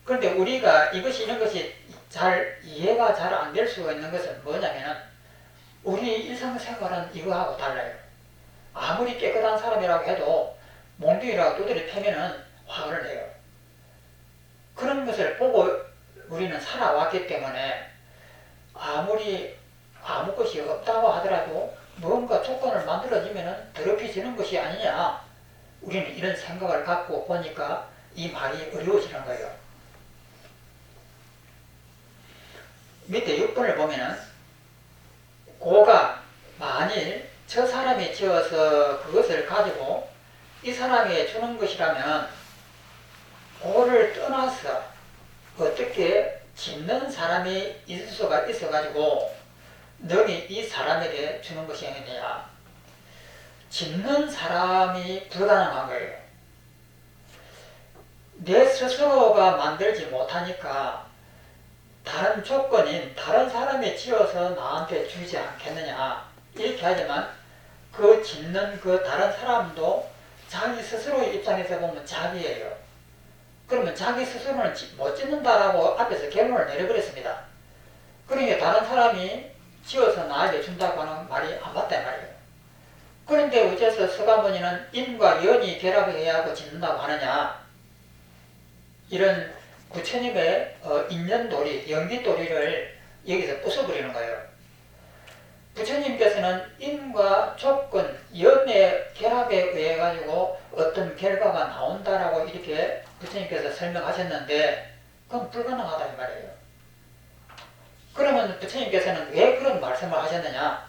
그런데 우리가 이런 것이 잘 이해가 잘 안 될 수가 있는 것은 뭐냐면은 우리 일상생활은 이거하고 달라요. 아무리 깨끗한 사람이라고 해도 몽둥이라고 두드려 패면은 화를 내요. 그런 것을 보고 우리는 살아왔기 때문에 아무리 아무 것이 없다고 하더라도 뭔가 조건을 만들어지면은 더럽혀지는 것이 아니냐. 우리는 이런 생각을 갖고 보니까 이 말이 어려워지는 거예요. 밑에 6번을 보면은 고가 만일 저 사람이 지어서 그것을 가지고 이 사람에게 주는 것이라면 고를 떠나서 어떻게 짓는 사람이 있을 수가 있어가지고 너희 이 사람에게 주는 것이 아니냐. 짓는 사람이 불가능한 거예요. 내 스스로가 만들지 못하니까 다른 조건인 다른 사람이 지어서 나한테 주지 않겠느냐. 이렇게 하지만 그 짓는 그 다른 사람도 자기 스스로의 입장에서 보면 자기예요. 그러면 자기 스스로는 못 짓는다라고 앞에서 결론을 내려버렸습니다. 그러니까 다른 사람이 지어서 나에게 준다고 하는 말이 안 맞단 말이에요. 그런데 어째서 서가모니는 인과 연이 결합해야 하고 짓는다고 하느냐. 이런 부처님의 인연도리, 연기도리를 여기서 부숴버리는 거예요. 부처님께서는 인과 조건, 연의 결합에 의해 가지고 어떤 결과가 나온다라고 이렇게 부처님께서 설명하셨는데 그건 불가능하다 이 말이에요. 그러면 부처님께서는 왜 그런 말씀을 하셨느냐?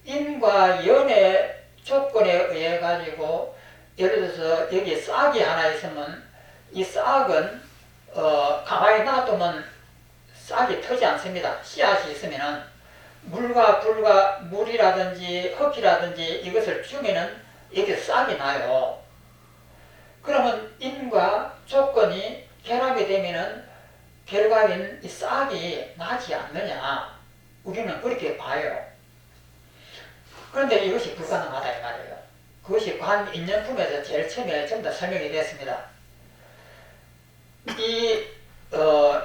인과 연의 조건에 의해 가지고 예를 들어서 여기 싹이 하나 있으면 이 싹은 가만히 놔두면 싹이 터지 않습니다. 씨앗이 있으면은 물과 불과 물이라든지 흙이라든지 이것을 주면은 이렇게 싹이 나요. 그러면 인과 조건이 결합이 되면은 결과인 이 싹이 나지 않느냐. 우리는 그렇게 봐요. 그런데 이것이 불가능하다 이 말이에요. 그것이 관인연품에서 제일 처음에 전부 다 설명이 되었습니다.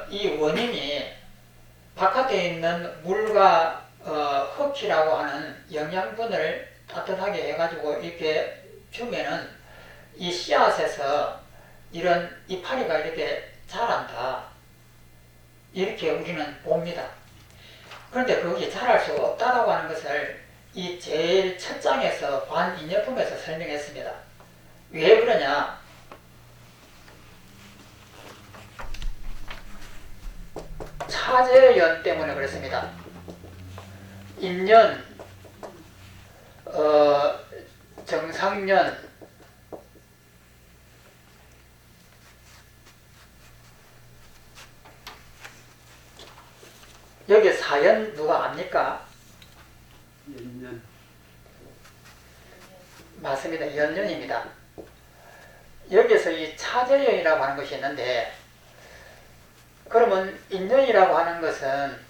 이 원인이 바깥에 있는 물과 흙이라고 하는 영양분을 따뜻하게 해가지고 이렇게 주면은 이 씨앗에서 이런 이파리가 이렇게 자란다. 이렇게 우리는 봅니다. 그런데 그것이 자랄 수 없다라고 하는 것을 이 제일 첫 장에서 관인연품에서 설명했습니다. 왜 그러냐? 차제연 때문에 그렇습니다. 인연, 정상연, 여기 사연 누가 압니까? 연년. 맞습니다. 연년입니다. 여기서 이 차제연이라고 하는 것이 있는데 그러면 인연이라고 하는 것은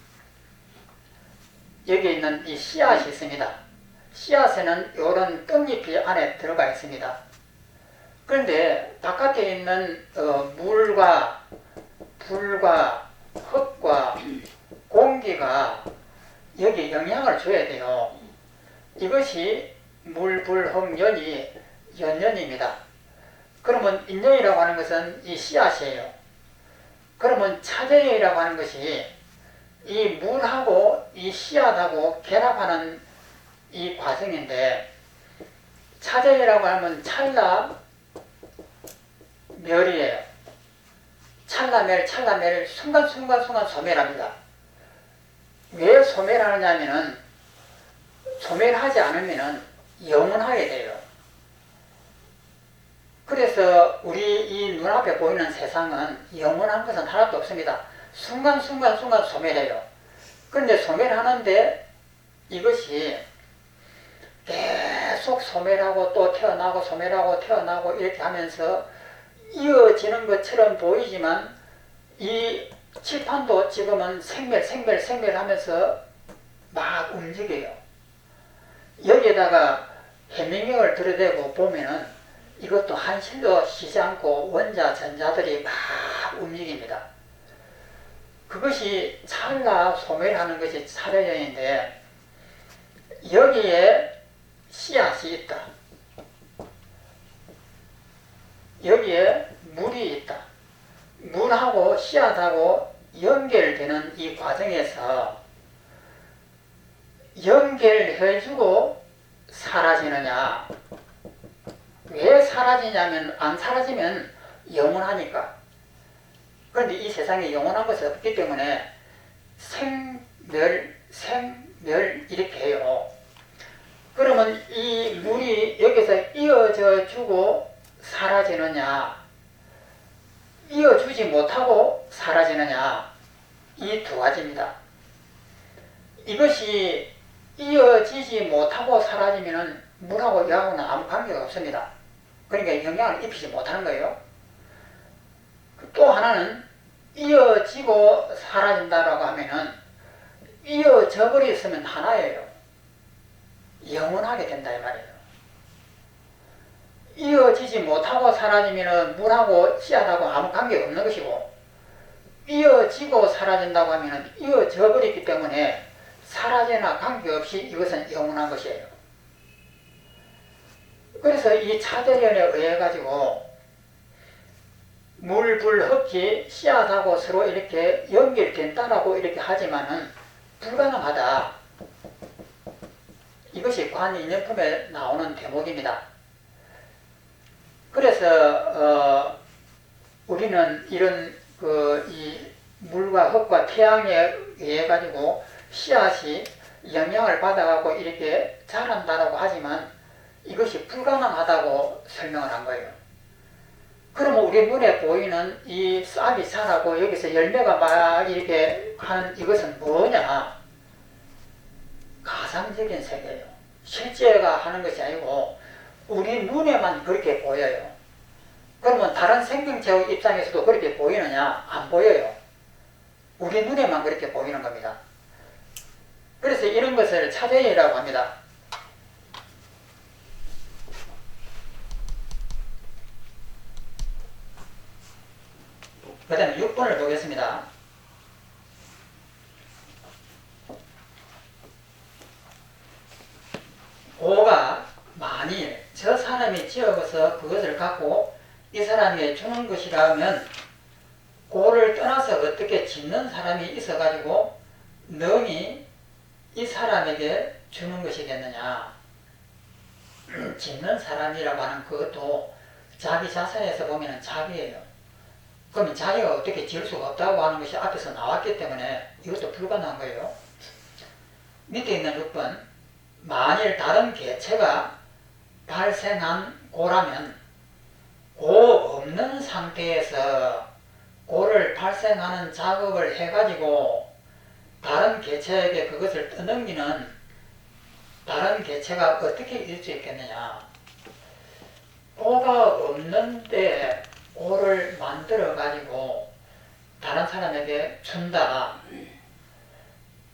여기 있는 이 씨앗이 있습니다. 씨앗에는 이런 떡잎이 안에 들어가 있습니다. 그런데 바깥에 있는 물과 불과 흙과 공기가 여기 영향을 줘야 돼요. 이것이 물, 불, 흙, 연이 연연입니다. 그러면 인연이라고 하는 것은 이 씨앗이에요. 그러면 차제연이라고 하는 것이 이 물하고 이 씨앗하고 결합하는 이 과정인데 차제연이라고 하면 찰나 멸이에요. 찰나멸 순간순간 소멸합니다. 왜 소멸하느냐면은 소멸하지 않으면은 영원하게 돼요. 그래서 우리 이 눈앞에 보이는 세상은 영원한 것은 하나도 없습니다. 순간순간 소멸해요. 그런데 소멸하는데 이것이 계속 소멸하고 또 태어나고 소멸하고 태어나고 이렇게 하면서 이어지는 것처럼 보이지만 이 칠판도 지금은 생멸 하면서 막 움직여요. 여기에다가 해명경을 들여대고 보면은 이것도 한실도 쉬지 않고 원자, 전자들이 막 움직입니다. 그것이 찰나 소멸하는 것이 차례전인데 여기에 씨앗이 있다. 여기에 물이 있다. 물하고 씨앗하고 연결되는 이 과정에서 연결해주고 사라지느냐? 왜 사라지냐면 안 사라지면 영원하니까. 그런데 이 세상에 영원한 것은 없기 때문에 생멸 이렇게 해요. 그러면 이 물이 여기서 이어져 주고 사라지느냐, 이어주지 못하고 사라지느냐, 이 두 가지입니다. 이것이 이어지지 못하고 사라지면 물하고 여하고는 아무 관계가 없습니다. 그러니까 영향을 입히지 못하는 거예요. 또 하나는 이어지고 사라진다라고 하면은 이어져 버렸으면 하나예요. 영원하게 된다 이 말이에요. 이어지지 못하고 사라지면은 물하고 씨앗하고 아무 관계가 없는 것이고, 이어지고 사라진다고 하면은 이어져 버렸기 때문에 사라지나 관계없이 이것은 영원한 것이에요. 그래서 이 차별연에 의해 가지고 물, 불, 흙이 씨앗하고 서로 이렇게 연결된다라고 이렇게 하지만은 불가능하다. 이것이 관인연품에 나오는 대목입니다. 그래서 우리는 이런 이 물과 흙과 태양에 의해 가지고 씨앗이 영향을 받아가고 이렇게 자란다라고 하지만 이것이 불가능하다고 설명을 한 거예요. 그러면 우리 눈에 보이는 이 싹이 자라고 여기서 열매가 막 이렇게 하는 이것은 뭐냐? 가상적인 세계예요. 실제가 하는 것이 아니고 우리 눈에만 그렇게 보여요. 그러면 다른 생명체 입장에서도 그렇게 보이느냐? 안 보여요. 우리 눈에만 그렇게 보이는 겁니다. 그래서 이런 것을 차별이라고 합니다. 그 다음에 6번을 보겠습니다. 고가 만일 저 사람이 지어서 그것을 갖고 이 사람에게 주는 것이라면 고를 떠나서 어떻게 짓는 사람이 있어가지고 능히 이 사람에게 주는 것이겠느냐. 짓는 사람이라고 하는 그것도 자기 자선에서 보면 자기예요. 그러면 자기가 어떻게 지을 수가 없다고 하는 것이 앞에서 나왔기 때문에 이것도 불가능한 거예요. 밑에 있는 6번, 만일 다른 개체가 발생한 고라면 고 없는 상태에서 고를 발생하는 작업을 해가지고 다른 개체에게 그것을 떠넘기는 다른 개체가 어떻게 이룰 수 있겠느냐. 고가 없는데 고를 만들어 가지고 다른 사람에게 준다.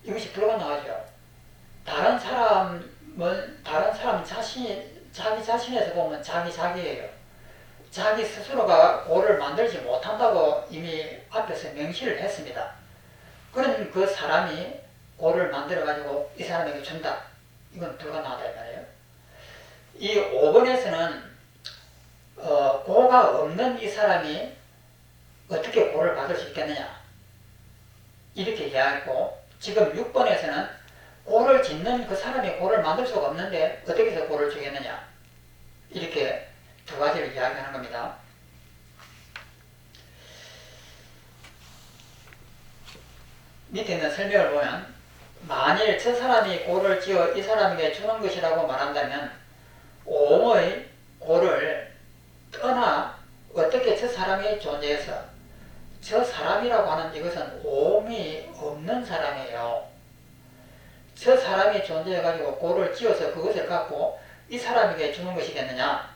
이것이 불가능하죠. 다른 사람 자기 자신에서 보면 자기예요. 자기 스스로가 고를 만들지 못한다고 이미 앞에서 명시를 했습니다. 그런 그 사람이 고를 만들어 가지고 이 사람에게 준다. 이건 불가능하다 이 말이에요. 이 5번에서는 고가 없는 이 사람이 어떻게 고를 받을 수 있겠느냐 이렇게 이야기했고, 지금 6번에서는 고를 짓는 그 사람이 고를 만들 수가 없는데 어떻게 해서 고를 주겠느냐 이렇게 두 가지를 이야기하는 겁니다. 밑에 있는 설명을 보면 만일 저 사람이 고를 지어 이 사람에게 주는 것이라고 말한다면 오음의 고를 떠나 어떻게 저 사람이 존재해서, 저 사람이라고 하는 이것은 오음이 없는 사람이에요. 저 사람이 존재해가지고 고를 지어서 그것을 갖고 이 사람에게 주는 것이겠느냐.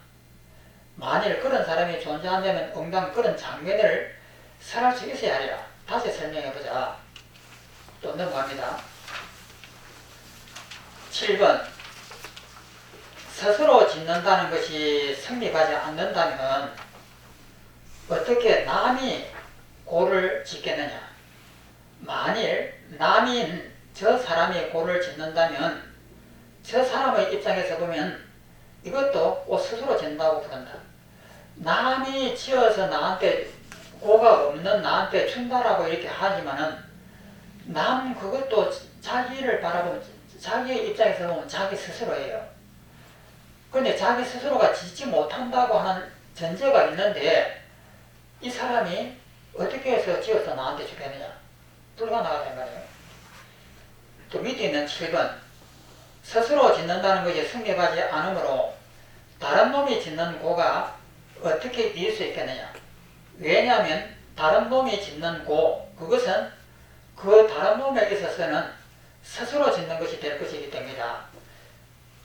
만일 그런 사람이 존재한다면 응당 그런 장면을 설할 수 있어야 하리라. 다시 설명해보자. 또 넘어갑니다. 7번 스스로 짓는다는 것이 성립하지 않는다면 어떻게 남이 고를 짓겠느냐. 만일 남인 저 사람이 고를 짓는다면 저 사람의 입장에서 보면 이것도 꼭 스스로 짓는다고 부른다. 남이 지어서 나한테 고가 없는 나한테 준다라고 이렇게 하지만은 남 그것도 자기를 바라보면 자기의 입장에서 보면 자기 스스로예요. 그런데 자기 스스로가 짓지 못한다고 하는 전제가 있는데 이 사람이 어떻게 해서 지어서 나한테 주겠느냐. 불가능하단 말이에요. 또 밑에 있는 7번 스스로 짓는다는 것이 성립하지 않으므로 다른 놈이 짓는 고가 어떻게 이길 수 있겠느냐. 왜냐하면 다른 놈이 짓는 고 그것은 그 다른 놈에 있어서는 스스로 짓는 것이 될 것이기 때문이다.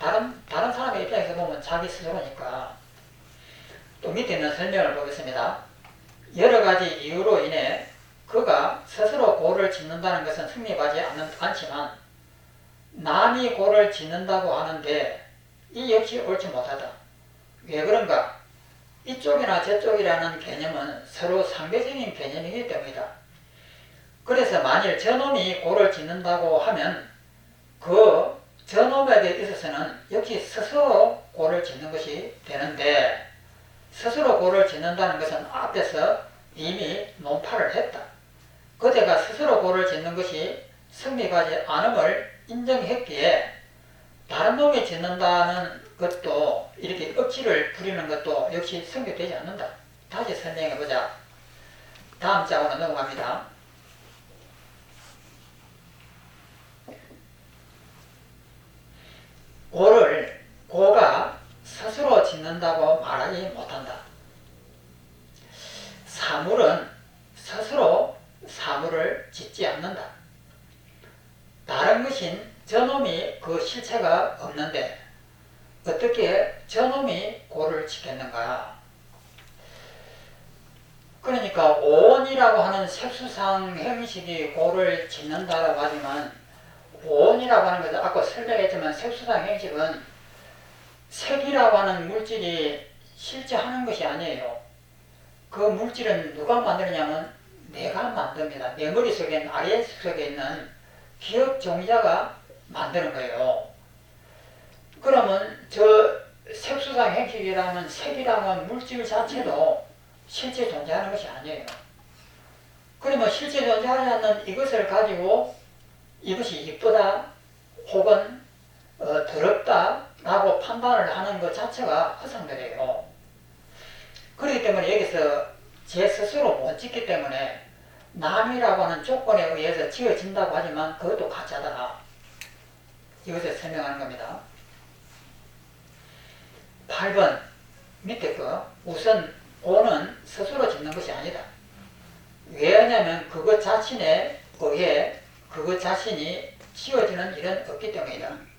다른 사람의 입장에서 보면 자기 스스로니까. 또 밑에 있는 설명을 보겠습니다. 여러 가지 이유로 인해 그가 스스로 고를 짓는다는 것은 성립하지 않지만 남이 고를 짓는다고 하는데 이 역시 옳지 못하다. 왜 그런가? 이쪽이나 저쪽이라는 개념은 서로 상대적인 개념이기 때문이다. 그래서 만일 저놈이 고를 짓는다고 하면 그 저놈에게 있어서는 역시 스스로 고를 짓는 것이 되는데 스스로 고를 짓는다는 것은 앞에서 이미 논파를 했다. 그대가 스스로 고를 짓는 것이 성립하지 않음을 인정했기에 다른 놈이 짓는다는 것도 이렇게 억지를 부리는 것도 역시 성립되지 않는다. 다시 설명해보자. 다음 장으로 넘어갑니다. 고가 스스로 짓는다고 말하지 못한다. 사물은 스스로 사물을 짓지 않는다. 다른 것인 저놈이 그 실체가 없는데 어떻게 저놈이 고를 짓겠는가. 그러니까 오온이라고 하는 색수상 형식이 고를 짓는다라고 하지만 오온이라고 하는 것은 아까 설명했지만 색수상 형식은 색이라고 하는 물질이 실제 하는 것이 아니에요. 그 물질은 누가 만드느냐면 내가 만듭니다. 내 머릿속에 아래속에 있는 기억 종자가 만드는 거예요. 그러면 저 색수상 형식이라는 색이라는 물질 자체도 실제 존재하는 것이 아니에요. 그러면 실제 존재하지 않는 이것을 가지고 이것이 이쁘다 혹은 더럽다 라고 판단을 하는 것 자체가 허상들이에요. 그렇기 때문에 여기서 제 스스로 못 짓기 때문에 남이라고 하는 조건에 의해서 지어진다고 하지만 그것도 가짜다. 이것을 설명하는 겁니다. 8번 밑에 거 우선 고는 스스로 짓는 것이 아니다. 왜냐하면 그것 자신에 의해 그것 자신이 지어지는 일은 없기 때문이다.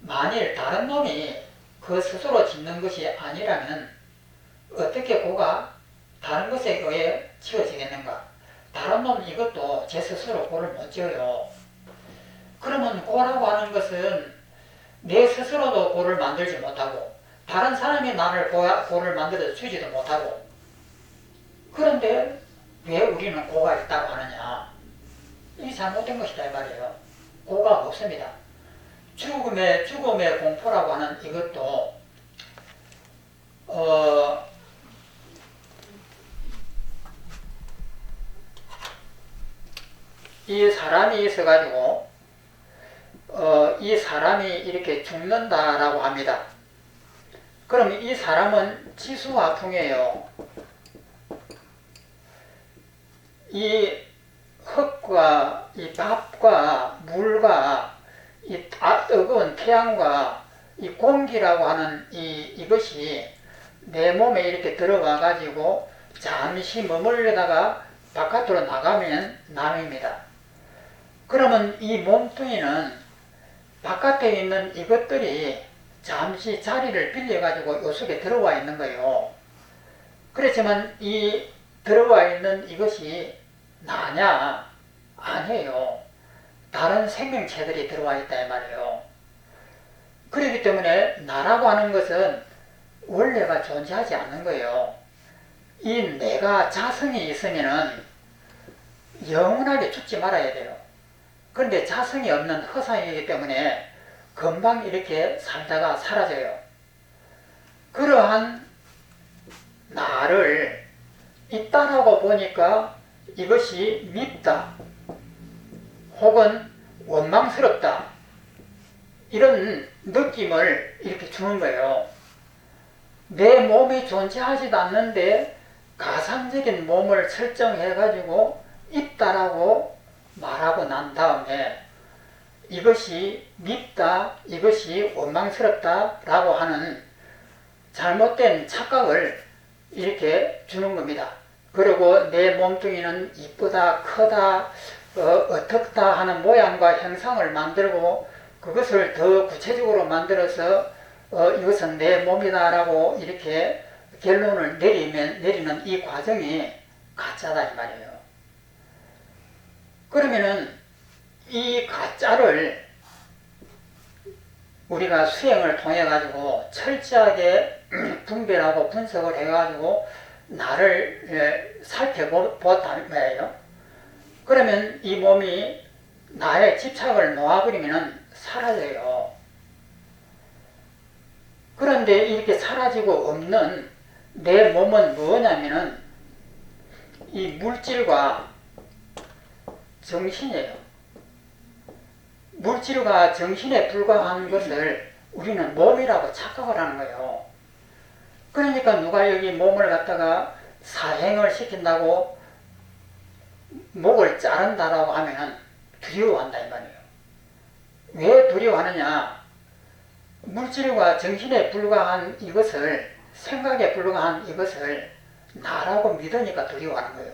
만일 다른 놈이 그 스스로 짓는 것이 아니라면 어떻게 고가 다른 것에 의해 지어지겠는가? 다른 놈 이것도 제 스스로 고를 못 지어요. 그러면 고라고 하는 것은 내 스스로도 고를 만들지 못하고 다른 사람이 나를 고를 만들어 주지도 못하고 그런데 왜 우리는 고가 있다고 하느냐? 이 잘못된 것이다 이 말이에요. 고가 없습니다. 죽음의 공포라고 하는 이것도 이 사람이 있어가지고 이 사람이 이렇게 죽는다라고 합니다. 그럼 이 사람은 지수화풍이에요. 이 흙과 이 밥과 물과 이 뜨거운 태양과 이 공기라고 하는 이것이 내 몸에 이렇게 들어와 가지고 잠시 머물려다가 바깥으로 나가면 남입니다. 그러면 이 몸뚱이는 바깥에 있는 이것들이 잠시 자리를 빌려 가지고 요 속에 들어와 있는 거예요. 그렇지만 이 들어와 있는 이것이 나냐? 아니에요. 다른 생명체들이 들어와 있다 이 말이에요. 그렇기 때문에 나라고 하는 것은 원래가 존재하지 않는 거예요. 이 내가 자성이 있으면은 영원하게 죽지 말아야 돼요. 그런데 자성이 없는 허상이기 때문에 금방 이렇게 살다가 사라져요. 그러한 나를 있다라고 보니까 이것이 밉다 혹은 원망스럽다 이런 느낌을 이렇게 주는 거예요. 내 몸이 존재하지도 않는데 가상적인 몸을 설정해 가지고 있다라고 말하고 난 다음에 이것이 밉다, 이것이 원망스럽다 라고 하는 잘못된 착각을 이렇게 주는 겁니다. 그리고 내 몸뚱이는 이쁘다, 크다, 어떻다 하는 모양과 형상을 만들고 그것을 더 구체적으로 만들어서 이것은 내 몸이다 라고 이렇게 결론을 내리는 이 과정이 가짜다 이 말이에요. 그러면은 이 가짜를 우리가 수행을 통해 가지고 철저하게 분별하고 분석을 해 가지고 나를 살펴보았단 말이에요. 그러면 이 몸이 나의 집착을 놓아버리면 사라져요. 그런데 이렇게 사라지고 없는 내 몸은 뭐냐면은 이 물질과 정신이에요. 물질과 정신에 불과한 것을 우리는 몸이라고 착각을 하는 거예요. 그러니까 누가 여기 몸을 갖다가 사행을 시킨다고 목을 자른다라고 하면은 두려워한다 이 말이에요. 왜 두려워하느냐? 물질과 정신에 불과한 이것을, 생각에 불과한 이것을 나라고 믿으니까 두려워하는 거예요.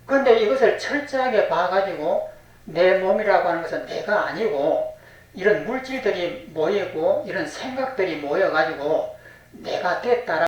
그런데 이것을 철저하게 봐가지고 내 몸이라고 하는 것은 내가 아니고 이런 물질들이 모이고 이런 생각들이 모여가지고 내가 됐다라